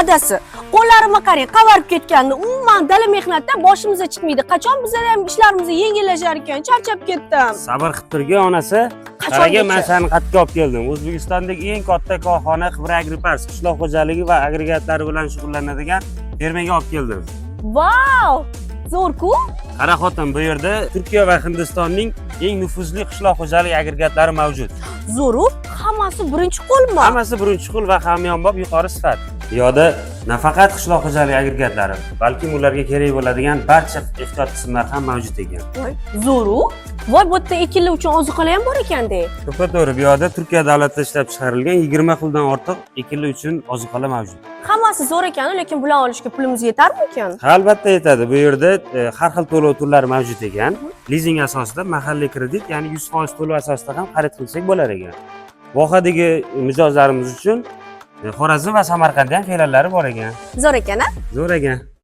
adasi. Qo'llarimga qarang, qavarib ketgandi. Umuman dala mehnatdan boshimizga chiqmaydi. Qachon bizlar ham ishlarimizni yengillashar ekan? Charchab ketdim. Sabr qilib turgan onasi. Qaraga men seni qatga olib keldim. O'zbekistondagi eng katta korxona Xibra Agripars qishloq xo'jaligi va agregatlari bilan shug'ullanadigan fermaga olib keldim. Vau! Zo'r-ku? Qara xotin, bu yerda Turkiya va Hindistonning eng nufuzli qishloq xo'jaligi agregatlari mavjud. Zo'ru, hammasi birinchi qo'lmi? Hammasi birinchi qo'l va hamyonbop yuqori sifat. Bu yoqda nafaqat qishloq xo'jaligi agregatlari, balki ularga kerak bo'ladigan barcha ehtiyot qismlar ham mavjud ekan. Zo'ru. Voy, bu yerda ekinlar uchun ozuqalar ham bor ekanda. To'g'ri, bu yoqda Turkiya davlatida ishlab chiqarilgan 20 xildan ortiq ekinlar uchun ozuqalar mavjud. Hammasi zo'r ekan, lekin bularni olishga pulimiz yetarmi ekan? Albatta yetadi. Bu yerda har xil to'lov turlari mavjud ekan. Lizing asosida mahalliy kredit, ya'ni 100% to'lov asosida ham xarid qilsak bo'lar ekan. Vohadagi mijozlarimiz uchun Xorazm va Samarqandda ham fe'lallari bor ekan. Zo'r ekan-a? Zo'r ekan.